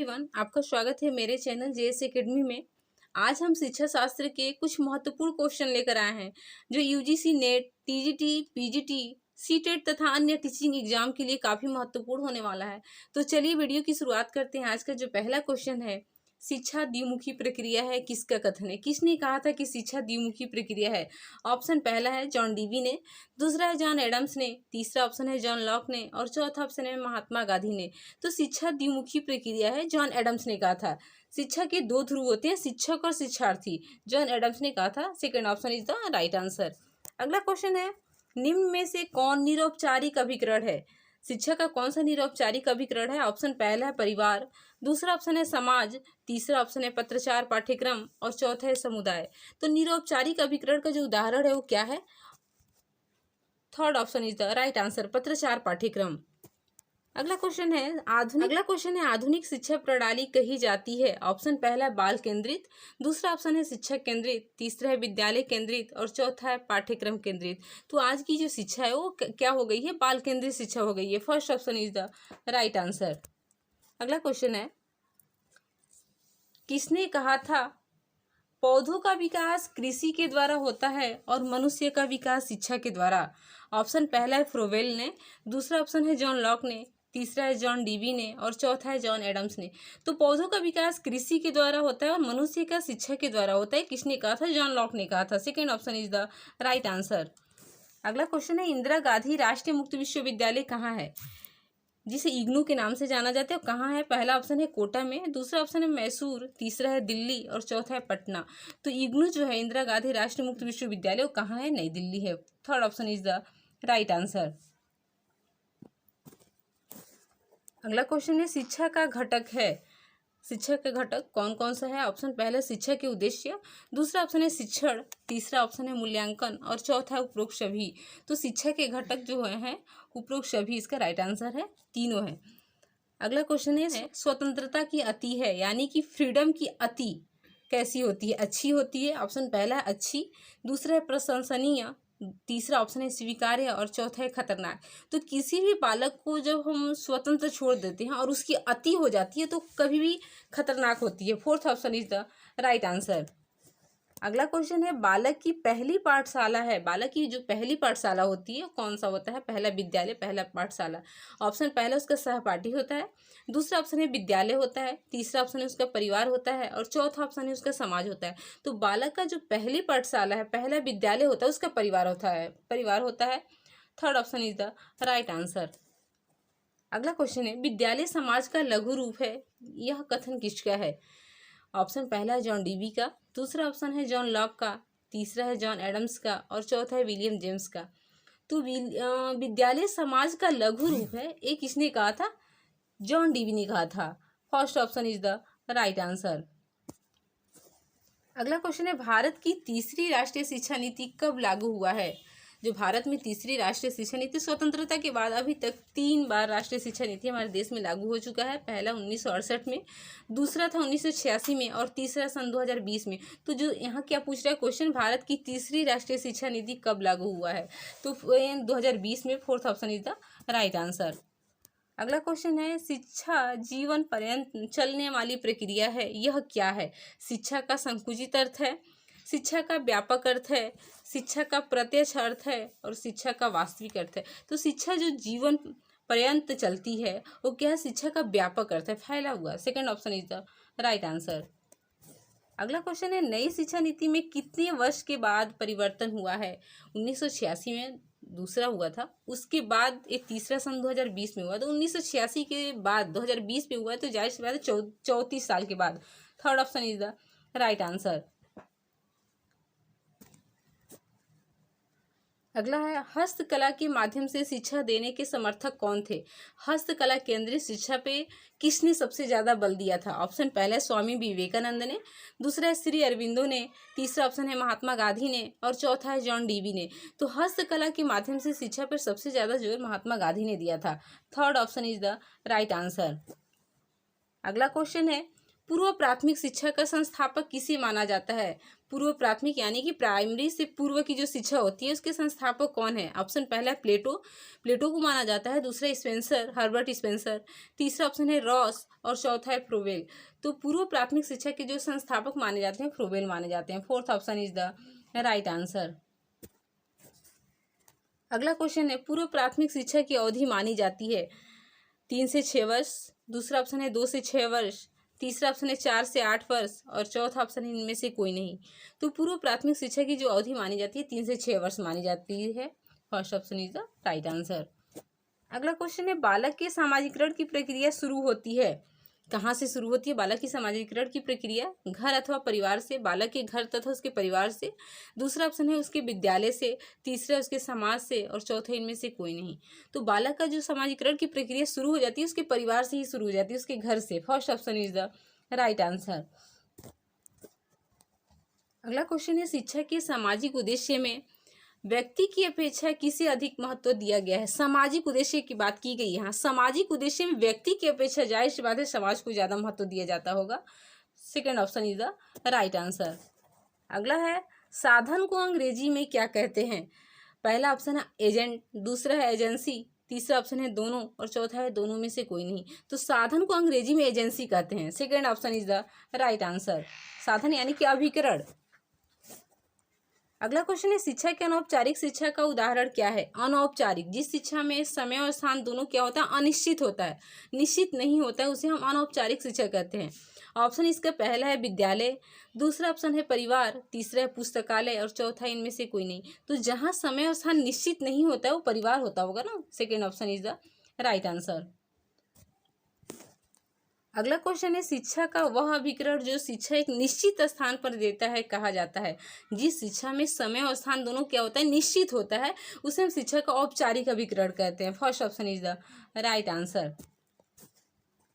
Everyone, आपका स्वागत है मेरे चैनल जेएस एकेडमी में। आज हम शिक्षा शास्त्र के कुछ महत्वपूर्ण क्वेश्चन लेकर आए हैं जो UGC net, TGT, PGT, CTET तथा अन्य टीचिंग एग्जाम के लिए काफ़ी महत्वपूर्ण होने वाला है। तो चलिए वीडियो की शुरुआत करते हैं। आज का जो पहला क्वेश्चन है, शिक्षा द्विमुखी प्रक्रिया है, किसका कथन है? किसने कहा था कि शिक्षा द्विमुखी प्रक्रिया है? ऑप्शन पहला है जॉन डीवी ने, दूसरा है जॉन एडम्स ने, तीसरा ऑप्शन है जॉन लॉक ने और चौथा ऑप्शन है महात्मा गांधी ने। तो शिक्षा द्विमुखी प्रक्रिया है, जॉन एडम्स ने कहा था। शिक्षा के दो ध्रुव होते हैं, शिक्षक और शिक्षार्थी, जॉन एडम्स ने कहा था। Second option is the right answer. अगला क्वेश्चन है, निम्न में से कौन निरौपचारिक अभिकरण है? शिक्षा का कौन सा निरौपचारिक अभिकरण है? ऑप्शन पहला है परिवार, दूसरा ऑप्शन है समाज, तीसरा ऑप्शन है पत्राचार पाठ्यक्रम और चौथा है समुदाय। तो निरौपचारिक अभिकरण का जो उदाहरण है वो क्या है? Third option is the right answer, पत्राचार पाठ्यक्रम। अगला क्वेश्चन है आधुनिक शिक्षा प्रणाली कही जाती है? ऑप्शन पहला है बाल केंद्रित, दूसरा ऑप्शन है शिक्षक केंद्रित, तीसरा है विद्यालय केंद्रित और चौथा है पाठ्यक्रम केंद्रित। तो आज की जो शिक्षा है वो क्या हो गई है? बाल केंद्रित शिक्षा हो गई है। First option is the right answer. अगला क्वेश्चन है, किसने कहा था पौधों का विकास कृषि के द्वारा होता है और मनुष्य का विकास शिक्षा के द्वारा? ऑप्शन पहला है फ्रोवेल ने, दूसरा ऑप्शन है जॉन लॉक ने, तीसरा है जॉन डीवी ने और चौथा है जॉन एडम्स ने। तो पौधों का विकास कृषि के द्वारा होता है और मनुष्य का शिक्षा के द्वारा होता है। किसने कहा था? जॉन लॉक ने कहा था। Second option is the right answer. अगला क्वेश्चन है, इंदिरा गांधी राष्ट्रीय मुक्त विश्वविद्यालय कहाँ है, जिसे इग्नू के नाम से जाना जाता है? कहाँ है? पहला ऑप्शन है कोटा में, दूसरा ऑप्शन है मैसूर, तीसरा है दिल्ली और चौथा है पटना। तो इग्नू जो है, इंदिरा गांधी राष्ट्रीय मुक्त विश्वविद्यालय, वो कहाँ है? नई दिल्ली है। Third option is the right answer. अगला क्वेश्चन है, शिक्षा का घटक है, शिक्षा का घटक कौन कौन सा है? ऑप्शन पहला शिक्षा के उद्देश्य, दूसरा ऑप्शन है शिक्षण, तीसरा ऑप्शन है मूल्यांकन और चौथा है उपरोक्त सभी। तो शिक्षा के घटक जो है उपरोक्त सभी, इसका राइट आंसर है, तीनों है। अगला क्वेश्चन है, स्वतंत्रता की अति है, यानी कि फ्रीडम की अति कैसी होती है? अच्छी होती है। ऑप्शन पहला है अच्छी, दूसरा है प्रशंसनीय, तीसरा ऑप्शन है स्वीकार्य और चौथा है खतरनाक। तो किसी भी बालक को जब हम स्वतंत्र छोड़ देते हैं और उसकी अति हो जाती है तो कभी भी खतरनाक होती है। Fourth option is the right answer. अगला क्वेश्चन है, बालक की पहली पाठशाला है, बालक की जो पहली पाठशाला होती है कौन सा होता है? पहला विद्यालय, पहला पाठशाला। ऑप्शन पहला उसका सहपाठी होता है, दूसरा ऑप्शन है विद्यालय होता है, तीसरा ऑप्शन है उसका परिवार होता है और चौथा ऑप्शन है उसका समाज होता है। तो बालक का जो पहली पाठशाला है, पहला विद्यालय होता है, उसका परिवार होता है। Third option is the right answer. अगला क्वेश्चन है, विद्यालय समाज का लघु रूप है, यह कथन किसका है? ऑप्शन पहला है जॉन डीवी का, दूसरा ऑप्शन है जॉन लॉक का, तीसरा है जॉन एडम्स का और चौथा है विलियम जेम्स का। तो विद्यालय समाज का लघु रूप है, ये किसने कहा था? जॉन डीवी ने कहा था। First option is the right answer. अगला क्वेश्चन है, भारत की तीसरी राष्ट्रीय शिक्षा नीति कब लागू हुआ है? जो भारत में तीसरी राष्ट्रीय शिक्षा नीति, स्वतंत्रता के बाद अभी तक 3 बार राष्ट्रीय शिक्षा नीति हमारे देश में लागू हो चुका है। पहला 1968 में, दूसरा था 1986 में और तीसरा सन 2020 में। तो जो यहाँ क्या पूछ रहा है क्वेश्चन, भारत की तीसरी राष्ट्रीय शिक्षा नीति कब लागू हुआ है? तो 2020 में। Fourth option is the right answer. अगला क्वेश्चन है, शिक्षा जीवन पर्यंत चलने वाली प्रक्रिया है, यह क्या है? शिक्षा का संकुचित अर्थ है, शिक्षा का व्यापक अर्थ है, शिक्षा का प्रत्यक्ष अर्थ है और शिक्षा का वास्तविक अर्थ है। तो शिक्षा जो जीवन पर्यंत चलती है वो क्या है? शिक्षा का व्यापक अर्थ है, फैला हुआ। Second option is the right answer. अगला क्वेश्चन है, नई शिक्षा नीति में कितने वर्ष के बाद परिवर्तन हुआ है? 1986 में दूसरा हुआ था, उसके बाद एक तीसरा सन 2020 में हुआ। तो 1986 के बाद 2020 में हुआ, तो जाहिर सी बात है 34 साल के बाद। Third option is the right answer. अगला है, हस्तकला के माध्यम से शिक्षा देने के समर्थक कौन थे? हस्तकला केंद्रित शिक्षा पे किसने सबसे ज़्यादा बल दिया था? ऑप्शन पहला है स्वामी विवेकानंद ने, दूसरा है श्री अरविंदो ने, तीसरा ऑप्शन है महात्मा गांधी ने और चौथा है जॉन डीवी ने। तो हस्तकला के माध्यम से शिक्षा पर सबसे ज़्यादा जोर महात्मा गांधी ने दिया था। Third option is the right answer. अगला क्वेश्चन है, पूर्व प्राथमिक शिक्षा का संस्थापक किसे माना जाता है? पूर्व प्राथमिक यानी कि प्राइमरी से पूर्व की जो शिक्षा होती है उसके संस्थापक कौन है? ऑप्शन पहला है प्लेटो, प्लेटो को माना जाता है। दूसरा स्पेंसर, हर्बर्ट स्पेंसर। तीसरा ऑप्शन है रॉस और चौथा है फ्रोवेल। तो पूर्व प्राथमिक शिक्षा के जो संस्थापक माने जाते हैं फ्रोवेल माने जाते हैं। Fourth option is the right answer. अगला क्वेश्चन है पूर्व प्राथमिक शिक्षा की अवधि मानी जाती है 3 से 6 वर्ष। दूसरा ऑप्शन है 2 से 6 वर्ष। तीसरा ऑप्शन है 4 से 8 वर्ष और चौथा ऑप्शन है इनमें से कोई नहीं। तो पूर्व प्राथमिक शिक्षा की जो अवधि मानी जाती है 3 से 6 वर्ष मानी जाती है। First option is the right answer. अगला क्वेश्चन है बालक के सामाजिकरण की प्रक्रिया शुरू होती है, कहाँ से शुरू होती है बालक की सामाजिकरण की प्रक्रिया? घर अथवा परिवार से, बालक के घर तथा उसके परिवार से। दूसरा ऑप्शन है उसके विद्यालय से। तीसरा उसके समाज से और चौथा इनमें से कोई नहीं। तो बालक का जो सामाजिकरण की प्रक्रिया शुरू हो जाती है उसके परिवार से ही शुरू हो जाती है, उसके घर से। First option is the right answer. अगला क्वेश्चन है शिक्षा के सामाजिक उद्देश्य में व्यक्ति की अपेक्षा किसे अधिक महत्व दिया गया है? सामाजिक उद्देश्य की बात की गई यहाँ। सामाजिक उद्देश्य में व्यक्ति की अपेक्षा जाहिर सी बात है समाज को ज्यादा महत्व दिया जाता होगा। Second option is the right answer. अगला है साधन को अंग्रेजी में क्या कहते हैं? पहला ऑप्शन है एजेंट, दूसरा है एजेंसी, तीसरा ऑप्शन है दोनों और चौथा है दोनों में से कोई नहीं। तो साधन को अंग्रेजी में एजेंसी कहते हैं। Second option is the right answer. साधन यानी कि अभिकरण। अगला क्वेश्चन है शिक्षा के अनौपचारिक शिक्षा का उदाहरण क्या है? अनौपचारिक, जिस शिक्षा में समय और स्थान दोनों क्या होता है? अनिश्चित होता है, निश्चित नहीं होता है, उसे हम अनौपचारिक शिक्षा कहते हैं। ऑप्शन इसका पहला है विद्यालय, दूसरा ऑप्शन है परिवार, तीसरा है पुस्तकालय और चौथा इनमें से कोई नहीं। तो जहाँ समय और स्थान निश्चित नहीं होता है वो परिवार होता होगा ना। Second option is the right answer. अगला क्वेश्चन है शिक्षा का वह अभिकरण जो शिक्षा एक निश्चित स्थान पर देता है कहा जाता है? जिस शिक्षा में समय और स्थान दोनों क्या होता है? निश्चित होता है, उसे हम शिक्षा का औपचारिक अभिकरण कहते हैं। First option is the right answer.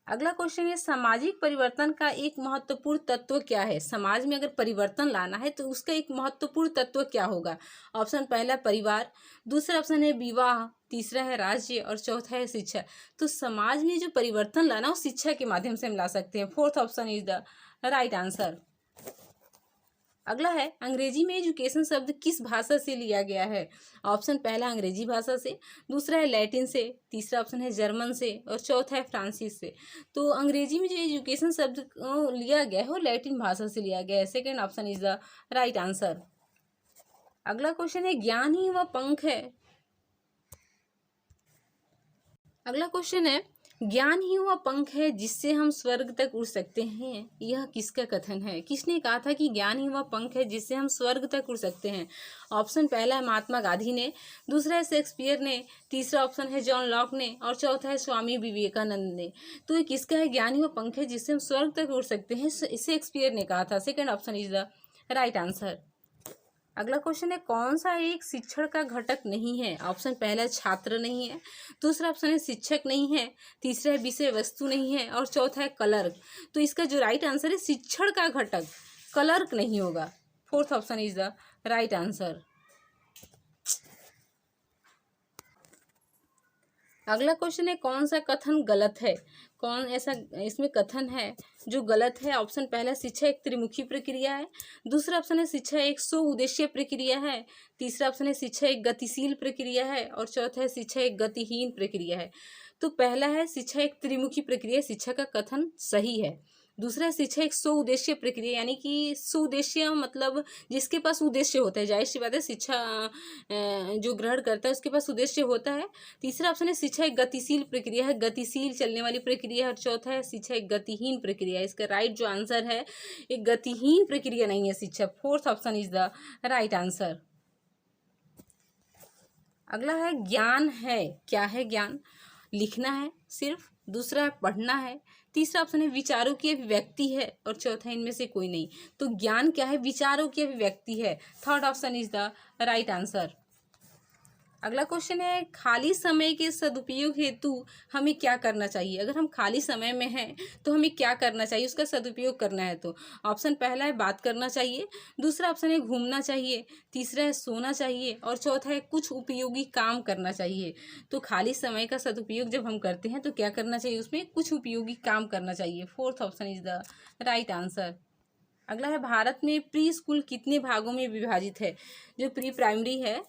अगला क्वेश्चन है सामाजिक परिवर्तन का एक महत्वपूर्ण तत्व क्या है? समाज में अगर परिवर्तन लाना है तो उसका एक महत्वपूर्ण तत्व क्या होगा? ऑप्शन पहला परिवार, दूसरा ऑप्शन है विवाह, तीसरा है राज्य और चौथा है शिक्षा। तो समाज में जो परिवर्तन लाना वो शिक्षा के माध्यम से हम ला सकते हैं। Fourth option is the right answer. अगला है अंग्रेजी में एजुकेशन शब्द किस भाषा से लिया गया है? ऑप्शन पहला अंग्रेजी भाषा से, दूसरा है लैटिन से, तीसरा ऑप्शन है जर्मन से और चौथा है फ्रांसीस से। तो अंग्रेजी में जो एजुकेशन शब्द लिया गया है वो लैटिन भाषा से लिया गया है। Second option is the right answer. अगला क्वेश्चन है ज्ञान ही वह पंख है। अगला क्वेश्चन है ज्ञान ही वह पंख है जिससे हम स्वर्ग तक उड़ सकते हैं, यह किसका कथन है? किसने कहा था कि ज्ञान ही वह पंख है जिससे हम स्वर्ग तक उड़ सकते हैं? ऑप्शन पहला है महात्मा गांधी ने, दूसरा है शेक्सपियर ने, तीसरा ऑप्शन है जॉन लॉक ने और चौथा है स्वामी विवेकानंद ने। तो ये किसका है ज्ञान ही वह पंख है जिससे हम स्वर्ग तक उड़ सकते हैं? शेक्सपियर ने कहा था। Second option is the right answer. अगला क्वेश्चन है कौन सा एक शिक्षण का घटक नहीं है? ऑप्शन पहला छात्र नहीं है, दूसरा ऑप्शन है शिक्षक नहीं है, तीसरा है विषय वस्तु नहीं है और चौथा है क्लर्क। तो इसका जो राइट आंसर है शिक्षण का घटक, क्लर्क नहीं होगा। Fourth option is the right answer. अगला क्वेश्चन है कौन सा कथन गलत है? कौन ऐसा इसमें कथन है जो गलत है? ऑप्शन पहला शिक्षा एक त्रिमुखी प्रक्रिया है, दूसरा ऑप्शन है शिक्षा एक स्व उद्देश्य प्रक्रिया है, तीसरा ऑप्शन है शिक्षा एक गतिशील प्रक्रिया है और चौथा है शिक्षा एक गतिहीन प्रक्रिया है। तो पहला है शिक्षा एक त्रिमुखी प्रक्रिया, शिक्षा का कथन सही है। दूसरा शिक्षा एक स्व उद्देश्य प्रक्रिया यानी कि स्व उद्देश्य मतलब जिसके पास उद्देश्य होता है, जाहिर सी बात है शिक्षा जो ग्रहण करता है उसके पास उद्देश्य होता है। तीसरा ऑप्शन है शिक्षा एक गतिशील प्रक्रिया है, गतिशील चलने वाली प्रक्रिया है और चौथा है शिक्षा एक गतिहीन प्रक्रिया है। इसका राइट जो आंसर है एक गतिहीन प्रक्रिया नहीं है शिक्षा। Fourth option is the right answer. अगला है ज्ञान है क्या है? ज्ञान लिखना है सिर्फ, दूसरा है पढ़ना है, तीसरा ऑप्शन है विचारों की अभिव्यक्ति है और चौथा इनमें से कोई नहीं। तो ज्ञान क्या है? विचारों की अभिव्यक्ति है। Third option is the right answer. अगला क्वेश्चन है खाली समय के सदुपयोग हेतु हमें क्या करना चाहिए? अगर हम खाली समय में हैं तो हमें क्या करना चाहिए उसका सदुपयोग करना है? तो ऑप्शन पहला है बात करना चाहिए, दूसरा ऑप्शन है घूमना चाहिए, तीसरा है सोना चाहिए और चौथा है कुछ उपयोगी काम करना चाहिए। तो खाली समय का सदुपयोग जब हम करते हैं तो क्या करना चाहिए? उसमें कुछ उपयोगी काम करना चाहिए। Fourth option is the right answer. अगला है भारत में प्री स्कूल कितने भागों में विभाजित है। जो प्री प्राइमरी है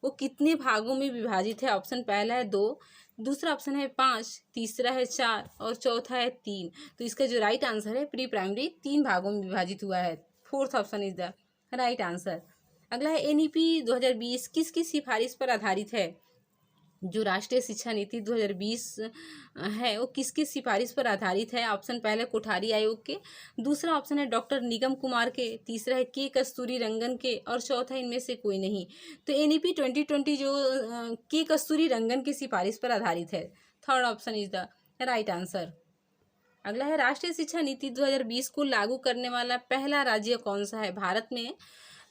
वो कितने भागों में विभाजित है। ऑप्शन पहला है 2, दूसरा ऑप्शन है 5, तीसरा है 4 और चौथा है 3। तो इसका जो राइट आंसर है प्री प्राइमरी 3 भागों में विभाजित हुआ है। Fourth option is the right answer. अगला है एनईपी 2020 किसकी सिफारिश पर आधारित है। जो राष्ट्रीय शिक्षा नीति 2020 है वो किसकी सिफारिश पर आधारित है। ऑप्शन पहले कोठारी आयोग के, दूसरा ऑप्शन है डॉक्टर निगम कुमार के, तीसरा है के कस्तूरी रंगन के और चौथा इनमें से कोई नहीं। तो एनईपी 2020 जो के कस्तूरी रंगन की सिफारिश पर आधारित है। Third option is the right answer. अगला है राष्ट्रीय शिक्षा नीति 2020 को लागू करने वाला पहला राज्य कौन सा है। भारत में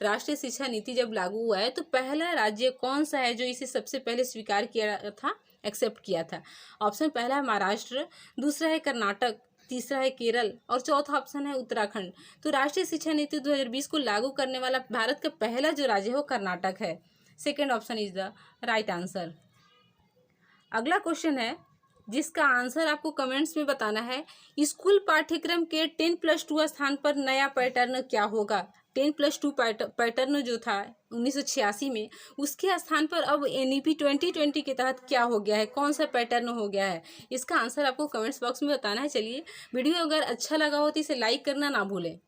राष्ट्रीय शिक्षा नीति जब लागू हुआ है तो पहला राज्य कौन सा है जो इसे सबसे पहले स्वीकार किया था, एक्सेप्ट किया था। ऑप्शन पहला है महाराष्ट्र, दूसरा है कर्नाटक, तीसरा है केरल और चौथा ऑप्शन है उत्तराखंड। तो राष्ट्रीय शिक्षा नीति 2020 को लागू करने वाला भारत का पहला जो राज्य है वो कर्नाटक है। Second option is the right answer. अगला क्वेश्चन है जिसका आंसर आपको कमेंट्स में बताना है। स्कूल पाठ्यक्रम के 10+2 स्थान पर नया पैटर्न क्या होगा। 10+2 पैटर्न जो था 1986 में, उसके स्थान पर अब एनईपी 2020 के तहत क्या हो गया है, कौन सा पैटर्न हो गया है। इसका आंसर आपको कमेंट्स बॉक्स में बताना है। चलिए, वीडियो अगर अच्छा लगा हो तो इसे लाइक करना ना भूलें।